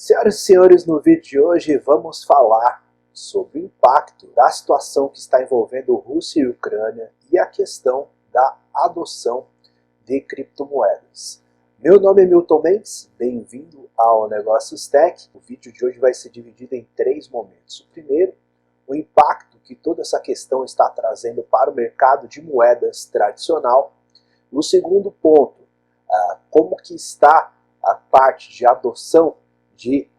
Senhoras e senhores, no vídeo de hoje vamos falar sobre o impacto da situação que está envolvendo Rússia e Ucrânia e a questão da adoção de criptomoedas. Meu nome é Milton Mendes, bem-vindo ao Negócios Tech. O vídeo de hoje vai ser dividido em 3 momentos. O primeiro, o impacto que toda essa questão está trazendo para o mercado de moedas tradicional. O segundo ponto, como que está a parte de adoção de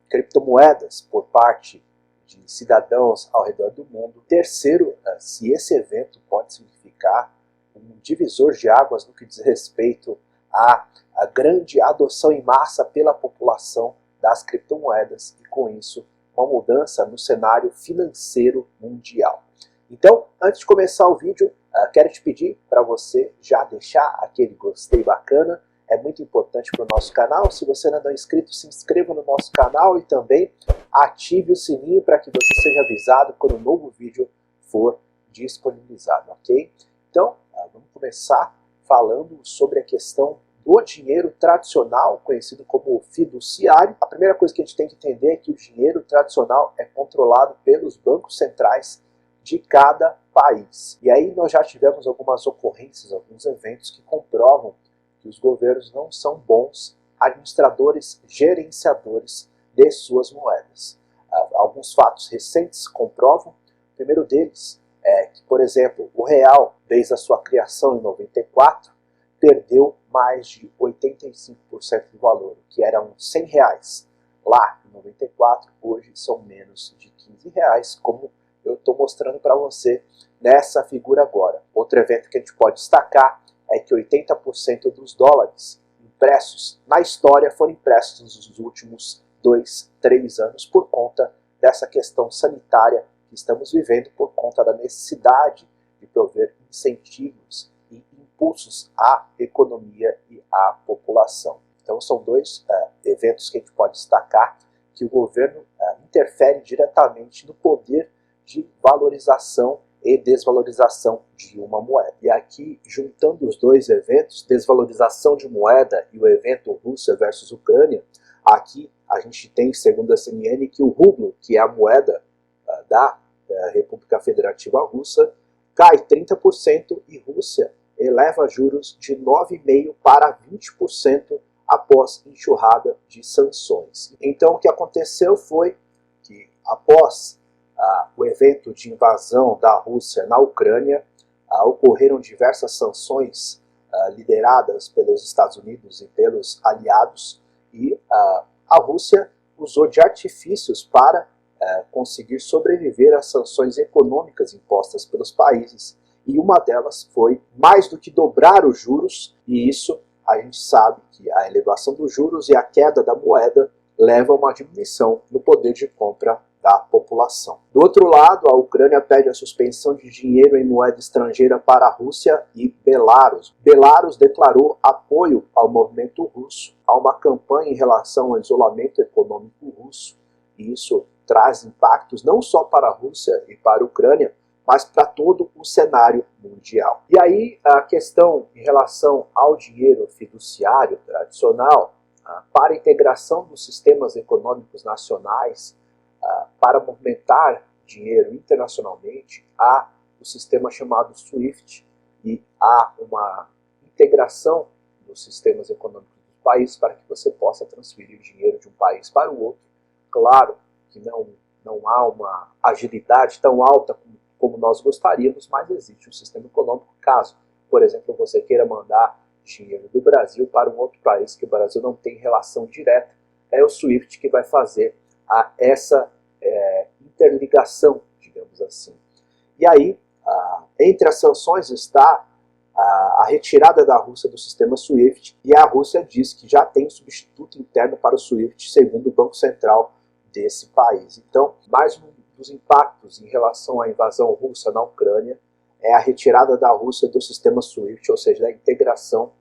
criptomoedas por parte de cidadãos ao redor do mundo. Terceiro, se esse evento pode significar um divisor de águas no que diz respeito à grande adoção em massa pela população das criptomoedas e, com isso, uma mudança no cenário financeiro mundial. Então, antes de começar o vídeo, quero te pedir para você já deixar aquele gostei bacana. É muito importante para o nosso canal. Se você ainda não é inscrito, se inscreva no nosso canal e também ative o sininho para que você seja avisado quando um novo vídeo for disponibilizado, ok? Então, vamos começar falando sobre a questão do dinheiro tradicional, conhecido como fiduciário. A primeira coisa que a gente tem que entender é que o dinheiro tradicional é controlado pelos bancos centrais de cada país. E aí nós já tivemos algumas ocorrências, alguns eventos que comprovam que os governos não são bons administradores, gerenciadores de suas moedas. Alguns fatos recentes comprovam. O primeiro deles é que, por exemplo, o real, desde a sua criação em 94, perdeu mais de 85% do valor, que eram R$100 lá em 94, hoje são menos de R$15, como eu estou mostrando para você nessa figura agora. Outro evento que a gente pode destacar é que 80% dos dólares impressos na história foram impressos nos últimos 2, 3 anos por conta dessa questão sanitária que estamos vivendo, por conta da necessidade de prover incentivos e impulsos à economia e à população. Então são 2 eventos que a gente pode destacar que o governo interfere diretamente no poder de valorização e desvalorização de uma moeda. E aqui, juntando os 2 eventos, desvalorização de moeda e o evento Rússia versus Ucrânia, aqui a gente tem, segundo a CNN, que o rublo, que é a moeda da República Federativa Russa, cai 30% e Rússia eleva juros de 9,5% para 20% após enxurrada de sanções. Então o que aconteceu foi que após o evento de invasão da Rússia na Ucrânia, ocorreram diversas sanções lideradas pelos Estados Unidos e pelos aliados, e a Rússia usou de artifícios para conseguir sobreviver às sanções econômicas impostas pelos países, e uma delas foi mais do que dobrar os juros, e isso a gente sabe que a elevação dos juros e a queda da moeda leva a uma diminuição no poder de compra da população. Do outro lado, a Ucrânia pede a suspensão de dinheiro em moeda estrangeira para a Rússia e Belarus. Belarus declarou apoio ao movimento russo, a uma campanha em relação ao isolamento econômico russo, e isso traz impactos não só para a Rússia e para a Ucrânia, mas para todo o cenário mundial. E aí a questão em relação ao dinheiro fiduciário tradicional, para a integração dos sistemas econômicos nacionais, para movimentar dinheiro internacionalmente, há o sistema chamado SWIFT e há uma integração dos sistemas econômicos dos países para que você possa transferir dinheiro de um país para o outro. Claro que não há uma agilidade tão alta como nós gostaríamos, mas existe um sistema econômico. Caso, por exemplo, você queira mandar dinheiro do Brasil para um outro país que o Brasil não tem relação direta, é o SWIFT que vai fazer essa interligação, digamos assim. E aí, entre as sanções está a retirada da Rússia do sistema SWIFT, e a Rússia diz que já tem substituto interno para o SWIFT, segundo o Banco Central desse país. Então, mais um dos impactos em relação à invasão russa na Ucrânia é a retirada da Rússia do sistema SWIFT, ou seja, da integração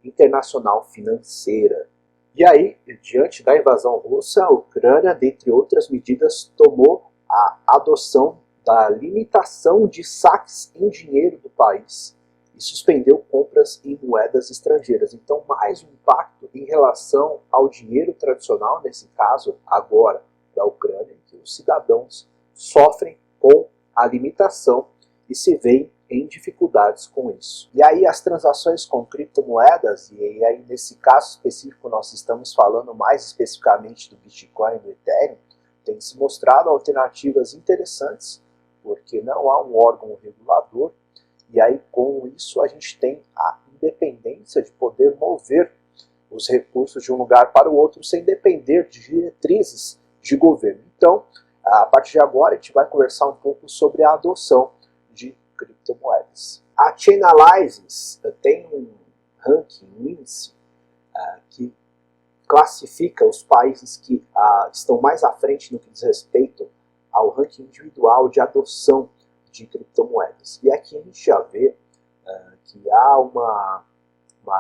internacional financeira. E aí, diante da invasão russa, a Ucrânia, dentre outras medidas, tomou a adoção da limitação de saques em dinheiro do país e suspendeu compras em moedas estrangeiras. Então, mais um impacto em relação ao dinheiro tradicional, nesse caso agora da Ucrânia, em que os cidadãos sofrem com a limitação e se veem em dificuldades com isso. E aí as transações com criptomoedas, e aí nesse caso específico nós estamos falando mais especificamente do Bitcoin e do Ethereum, tem se mostrado alternativas interessantes, porque não há um órgão regulador, e aí com isso a gente tem a independência de poder mover os recursos de um lugar para o outro sem depender de diretrizes de governo. Então, a partir de agora a gente vai conversar um pouco sobre a adoção de criptomoedas. A Chainalysis tem um ranking, um índice, que classifica os países que estão mais à frente no que diz respeito ao ranking individual de adoção de criptomoedas. E aqui a gente já vê que há uma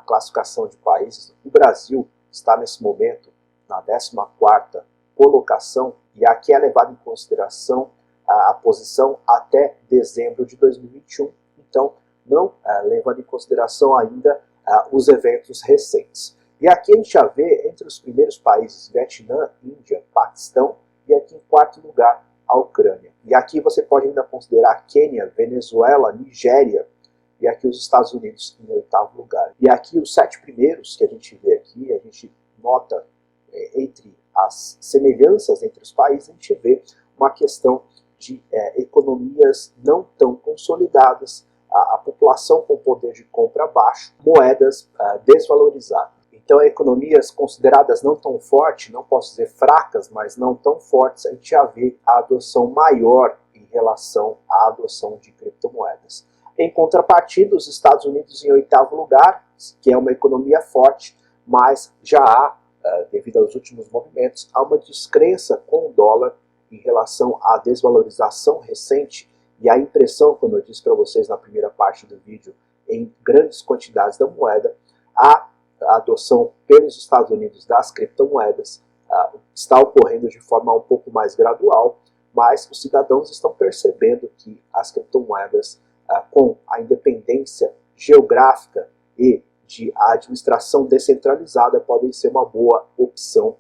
classificação de países. O Brasil está nesse momento na 14ª colocação, e aqui é levado em consideração a posição até dezembro de 2021, então não levando em consideração ainda os eventos recentes. E aqui a gente já vê entre os primeiros países Vietnã, Índia, Paquistão, e aqui em quarto lugar a Ucrânia. E aqui você pode ainda considerar Quênia, Venezuela, Nigéria, e aqui os Estados Unidos em oitavo lugar. E aqui os 7 primeiros que a gente vê aqui, a gente nota entre as semelhanças entre os países, a gente vê uma questão de economias não tão consolidadas, a população com poder de compra baixo, moedas desvalorizadas. Então, economias consideradas não tão fortes, não posso dizer fracas, mas não tão fortes, a gente já vê a adoção maior em relação à adoção de criptomoedas. Em contrapartida, os Estados Unidos em oitavo lugar, que é uma economia forte, mas já há, devido aos últimos movimentos, há uma descrença com o dólar em relação à desvalorização recente e a impressão, como eu disse para vocês na primeira parte do vídeo, em grandes quantidades da moeda, a adoção pelos Estados Unidos das criptomoedas está ocorrendo de forma um pouco mais gradual, mas os cidadãos estão percebendo que as criptomoedas, com a independência geográfica e de administração descentralizada, podem ser uma boa opção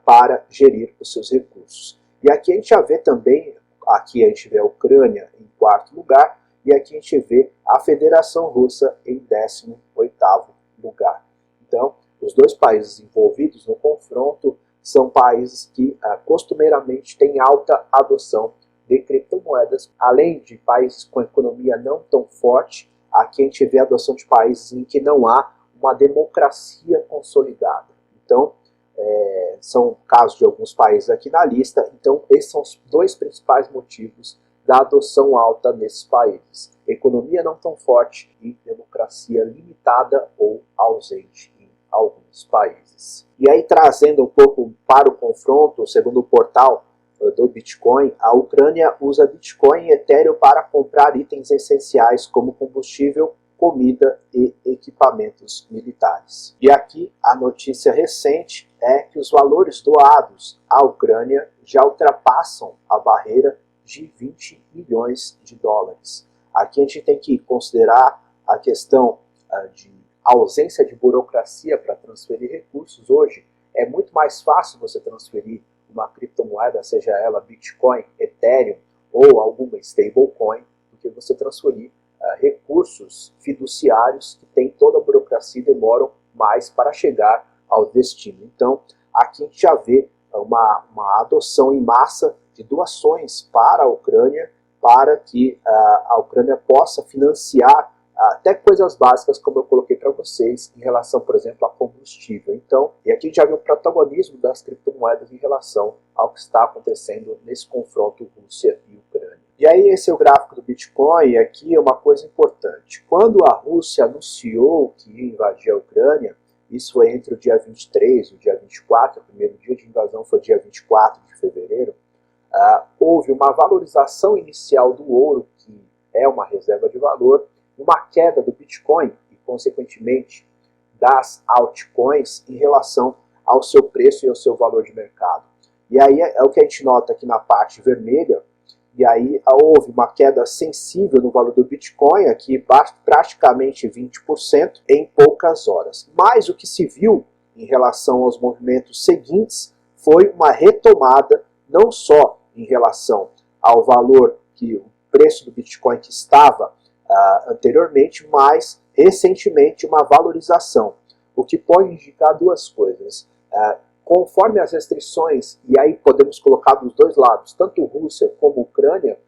para gerir os seus recursos. E aqui a gente já vê também, aqui a gente vê a Ucrânia em quarto lugar, e aqui a gente vê a Federação Russa em 18º lugar. Então, os dois países envolvidos no confronto são países que costumeiramente têm alta adoção de criptomoedas, além de países com economia não tão forte. Aqui a gente vê a adoção de países em que não há uma democracia consolidada. Então, são casos de alguns países aqui na lista. Então, esses são os dois principais motivos da adoção alta nesses países: economia não tão forte e democracia limitada ou ausente em alguns países. E aí, trazendo um pouco para o confronto, segundo o portal do Bitcoin, a Ucrânia usa Bitcoin e Ethereum para comprar itens essenciais como combustível, comida e equipamentos militares. E aqui a notícia recente é que os valores doados à Ucrânia já ultrapassam a barreira de 20 milhões de dólares. Aqui a gente tem que considerar a questão de ausência de burocracia para transferir recursos. Hoje é muito mais fácil você transferir uma criptomoeda, seja ela Bitcoin, Ethereum ou alguma stablecoin, do que você transferir recursos fiduciários que têm toda a burocracia e demoram mais para chegar ao destino. Então, aqui a gente já vê uma adoção em massa de doações para a Ucrânia, para que a Ucrânia possa financiar até coisas básicas, como eu coloquei para vocês, em relação, por exemplo, a combustível. Então, e aqui a gente já vê o protagonismo das criptomoedas em relação ao que está acontecendo nesse confronto Rússia e Ucrânia. E aí esse é o gráfico do Bitcoin, e aqui é uma coisa importante. Quando a Rússia anunciou que ia invadir a Ucrânia, isso foi entre o dia 23 e o dia 24, o primeiro dia de invasão foi dia 24 de fevereiro, houve uma valorização inicial do ouro, que é uma reserva de valor, uma queda do Bitcoin e, consequentemente, das altcoins em relação ao seu preço e ao seu valor de mercado. E aí é o que a gente nota aqui na parte vermelha, e aí houve uma queda sensível no valor do Bitcoin, aqui praticamente 20% em poucas horas. Mas o que se viu em relação aos movimentos seguintes foi uma retomada, não só em relação ao valor que o preço do Bitcoin que estava anteriormente, mas recentemente uma valorização, o que pode indicar duas coisas. Conforme as restrições, e aí podemos colocar dos dois lados, tanto Rússia como Ucrânia,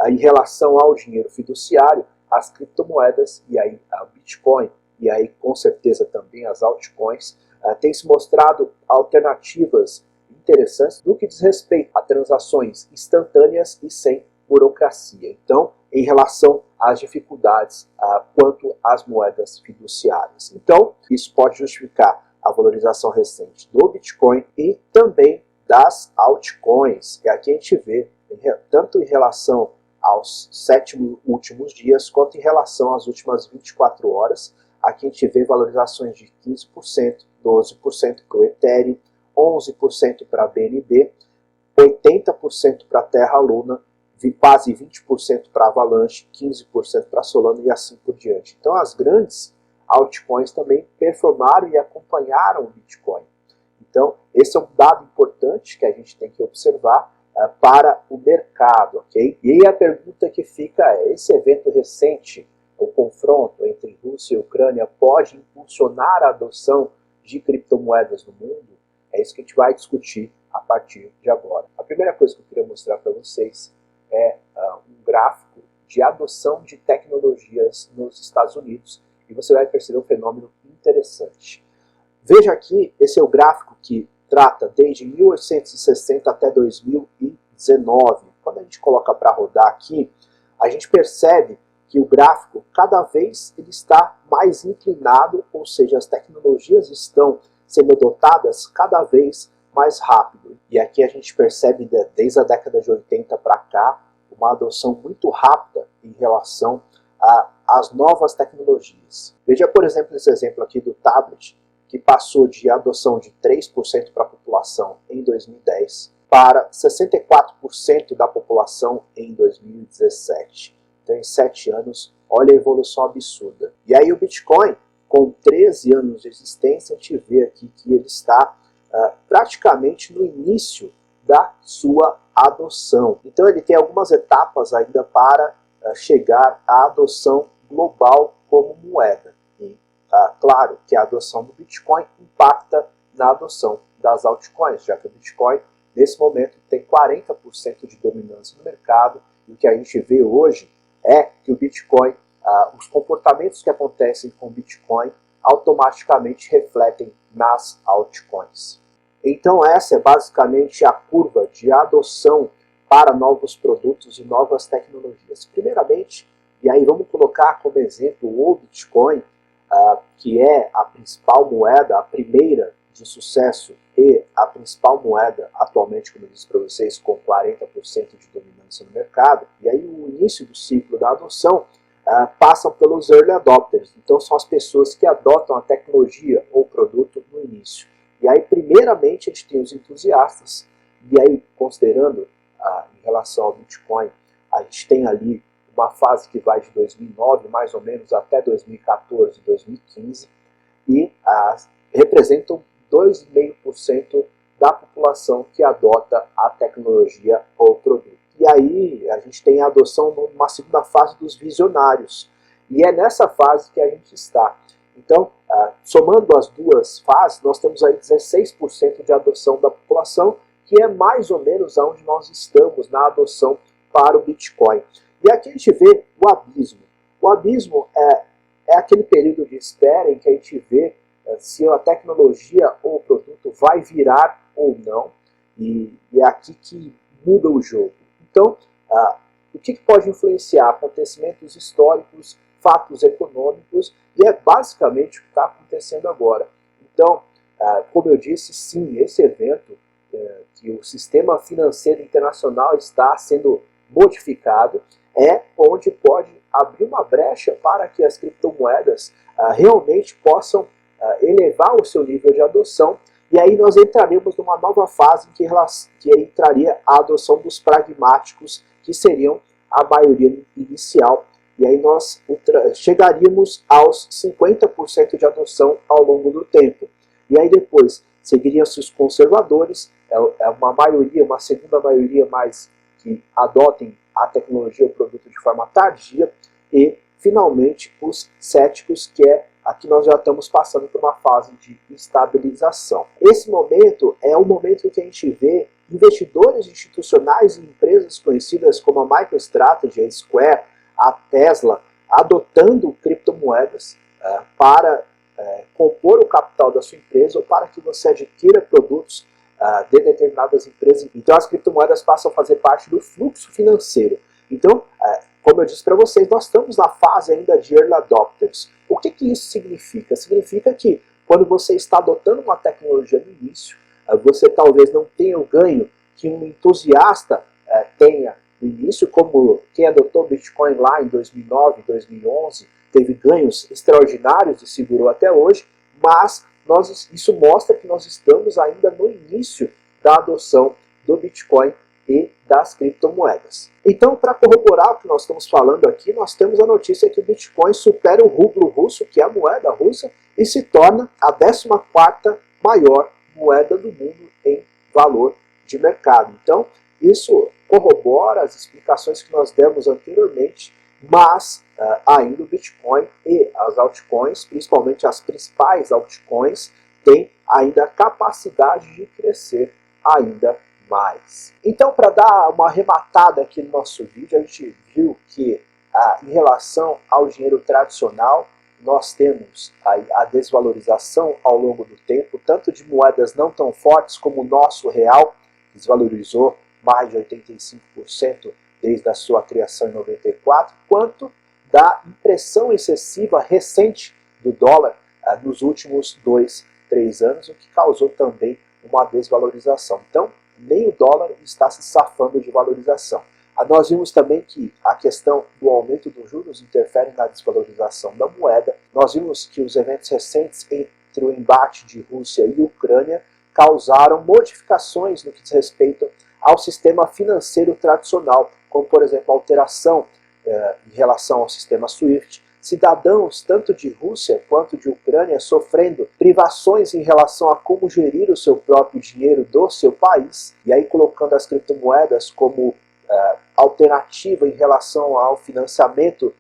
em relação ao dinheiro fiduciário, as criptomoedas, e aí o Bitcoin, e aí com certeza também as altcoins, têm se mostrado alternativas interessantes no que diz respeito a transações instantâneas e sem burocracia. Então, em relação às dificuldades quanto às moedas fiduciárias. Então, isso pode justificar a valorização recente do Bitcoin e também das altcoins. E aqui a gente vê, tanto em relação aos 7 últimos dias, quanto em relação às últimas 24 horas, aqui a gente vê valorizações de 15%, 12% para o Ethereum, 11% para a BNB, 80% para a Terra Luna, quase 20% para a Avalanche, 15% para a Solana e assim por diante. Então as grandes altcoins também performaram e acompanharam o Bitcoin. Então, esse é um dado importante que a gente tem que observar para o mercado, ok? E aí a pergunta que fica é, esse evento recente, o confronto entre Rússia e Ucrânia, pode impulsionar a adoção de criptomoedas no mundo? É isso que a gente vai discutir a partir de agora. A primeira coisa que eu queria mostrar para vocês é um gráfico de adoção de tecnologias nos Estados Unidos, e você vai perceber um fenômeno interessante. Veja aqui, esse é o gráfico que trata desde 1860 até 2019. Quando a gente coloca para rodar aqui, a gente percebe que o gráfico, cada vez ele está mais inclinado, ou seja, as tecnologias estão sendo adotadas cada vez mais rápido. E aqui a gente percebe, desde a década de 80 para cá, uma adoção muito rápida em relação às novas tecnologias. Veja, por exemplo, esse exemplo aqui do tablet, que passou de adoção de 3% para a população em 2010 para 64% da população em 2017. Então, em 7 anos, olha a evolução absurda. E aí o Bitcoin, com 13 anos de existência, a gente vê aqui que ele está praticamente no início da sua adoção. Então ele tem algumas etapas ainda para chegar à adoção global como moeda. E claro que a adoção do Bitcoin impacta na adoção das altcoins, já que o Bitcoin, nesse momento, tem 40% de dominância no mercado, e o que a gente vê hoje é que o Bitcoin, os comportamentos que acontecem com o Bitcoin automaticamente refletem nas altcoins. Então essa é basicamente a curva de adoção para novos produtos e novas tecnologias. Primeiramente, e aí vamos colocar como exemplo o Bitcoin, que é a principal moeda, a primeira de sucesso e a principal moeda atualmente, como eu disse para vocês, com 40% de dominância no mercado. E aí o início do ciclo da adoção passam pelos early adopters. Então são as pessoas que adotam a tecnologia ou produto no início. E aí primeiramente a gente tem os entusiastas, e aí considerando em relação ao Bitcoin, a gente tem ali uma fase que vai de 2009 mais ou menos até 2014, 2015, e representam 2,5% da população que adota a tecnologia ou produto. E aí a gente tem a adoção numa segunda fase dos visionários, e é nessa fase que a gente está. Então, somando as duas fases, nós temos aí 16% de adoção da população, que é mais ou menos onde nós estamos na adoção para o Bitcoin. E aqui a gente vê o abismo. O abismo é aquele período de espera em que a gente vê se a tecnologia ou o produto vai virar ou não, e é aqui que muda o jogo. Então, o que pode influenciar? Acontecimentos históricos, fatos econômicos, e é basicamente o que está acontecendo agora. Então, como eu disse, sim, esse evento, que o sistema financeiro internacional está sendo modificado, é onde pode abrir uma brecha para que as criptomoedas realmente possam elevar o seu nível de adoção, e aí nós entraremos numa nova fase que entraria a adoção dos pragmáticos, que seriam a maioria inicial, e aí nós chegaríamos aos 50% de adoção ao longo do tempo. E aí depois seguiriam-se os conservadores, uma maioria, uma segunda maioria mais que adotem a tecnologia ou produto de forma tardia, e finalmente os céticos, que é aqui nós já estamos passando por uma fase de estabilização. Esse momento é o momento que a gente vê investidores institucionais e empresas conhecidas como a MicroStrategy, a Square, a Tesla, adotando criptomoedas para compor o capital da sua empresa ou para que você adquira produtos de determinadas empresas. Então as criptomoedas passam a fazer parte do fluxo financeiro. Então, como eu disse para vocês, nós estamos na fase ainda de early adopters. O que isso significa? Significa que quando você está adotando uma tecnologia no início, você talvez não tenha o ganho que um entusiasta tenha no início, como quem adotou o Bitcoin lá em 2009, 2011, teve ganhos extraordinários e segurou até hoje, mas isso mostra que nós estamos ainda no início da adoção do Bitcoin e das criptomoedas. Então, para corroborar o que nós estamos falando aqui, nós temos a notícia que o Bitcoin supera o rublo russo, que é a moeda russa, e se torna a 14ª maior moeda do mundo em valor de mercado. Então, isso corrobora as explicações que nós demos anteriormente, mas ainda o Bitcoin e as altcoins, principalmente as principais altcoins, têm ainda a capacidade de crescer ainda mais. Então, para dar uma arrematada aqui no nosso vídeo, a gente viu que em relação ao dinheiro tradicional, nós temos a desvalorização ao longo do tempo, tanto de moedas não tão fortes como o nosso real, que desvalorizou mais de 85% desde a sua criação em 94, quanto da impressão excessiva recente do dólar nos últimos 2, 3 anos, o que causou também uma desvalorização. Então, nem o dólar está se safando de valorização. Nós vimos também que a questão do aumento dos juros interfere na desvalorização da moeda. Nós vimos que os eventos recentes entre o embate de Rússia e Ucrânia causaram modificações no que diz respeito ao sistema financeiro tradicional, como, por exemplo, a alteração em relação ao sistema SWIFT, cidadãos tanto de Rússia quanto de Ucrânia sofrendo privações em relação a como gerir o seu próprio dinheiro do seu país, e aí colocando as criptomoedas como alternativa em relação ao financiamento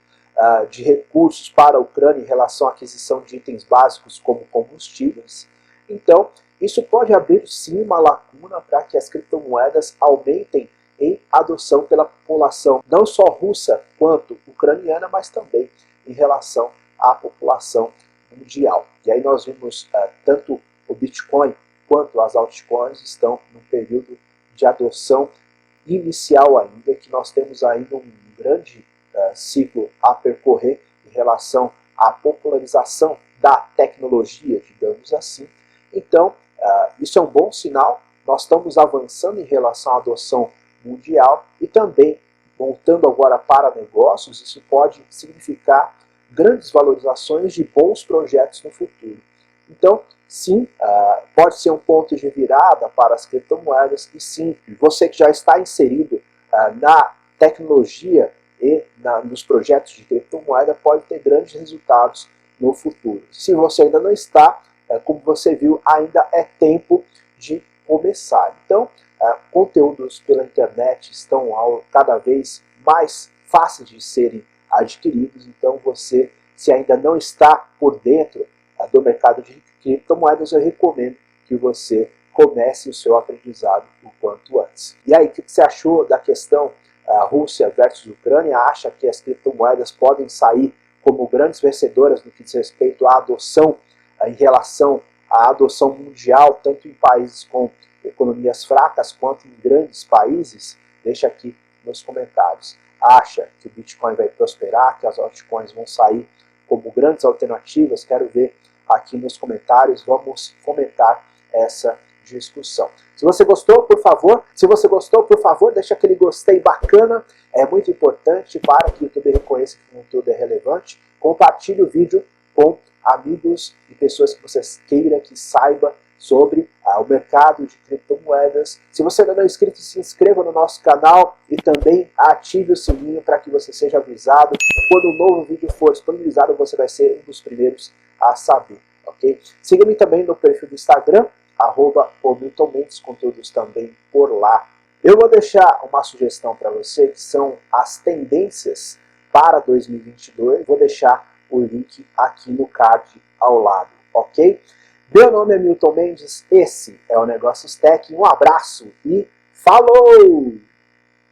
de recursos para a Ucrânia em relação à aquisição de itens básicos como combustíveis. Então, isso pode abrir sim uma lacuna para que as criptomoedas aumentem em adoção pela população, não só russa quanto ucraniana, mas também em relação à população mundial. E aí nós vimos tanto o Bitcoin quanto as altcoins estão num período de adoção inicial ainda, que nós temos ainda um grande ciclo a percorrer em relação à popularização da tecnologia, digamos assim. Então, isso é um bom sinal, nós estamos avançando em relação à adoção mundial e também, voltando agora para negócios, isso pode significar grandes valorizações de bons projetos no futuro. Então, sim, pode ser um ponto de virada para as criptomoedas e sim, você que já está inserido na tecnologia e nos projetos de criptomoeda pode ter grandes resultados no futuro. Se você ainda não está, como você viu, ainda é tempo de começar. Então, conteúdos pela internet estão cada vez mais fáceis de serem adquiridos, então você, se ainda não está por dentro do mercado de criptomoedas, eu recomendo que você comece o seu aprendizado o quanto antes. E aí, o que você achou da questão Rússia versus Ucrânia? Acha que as criptomoedas podem sair como grandes vencedoras no que diz respeito à adoção em relação à adoção mundial, tanto em países com economias fracas quanto em grandes países? Deixa aqui nos comentários. Acha que o Bitcoin vai prosperar, que as altcoins vão sair como grandes alternativas? Quero ver aqui nos comentários, vamos fomentar essa discussão. Se você gostou, por favor, deixa aquele gostei bacana, é muito importante para que o YouTube reconheça que o conteúdo é relevante. Compartilhe o vídeo com amigos e pessoas que você queira que saiba sobre o mercado de criptomoedas. Se você ainda não é inscrito, se inscreva no nosso canal e também ative o sininho para que você seja avisado. Quando um novo vídeo for disponibilizado, você vai ser um dos primeiros a saber, ok? Siga-me também no perfil do Instagram, @OmiltonMendes, conteúdos também por lá. Eu vou deixar uma sugestão para você, que são as tendências para 2022. Vou deixar o link aqui no card ao lado, ok? Meu nome é Milton Mendes, esse é o Negócios Tech. Um abraço e falou!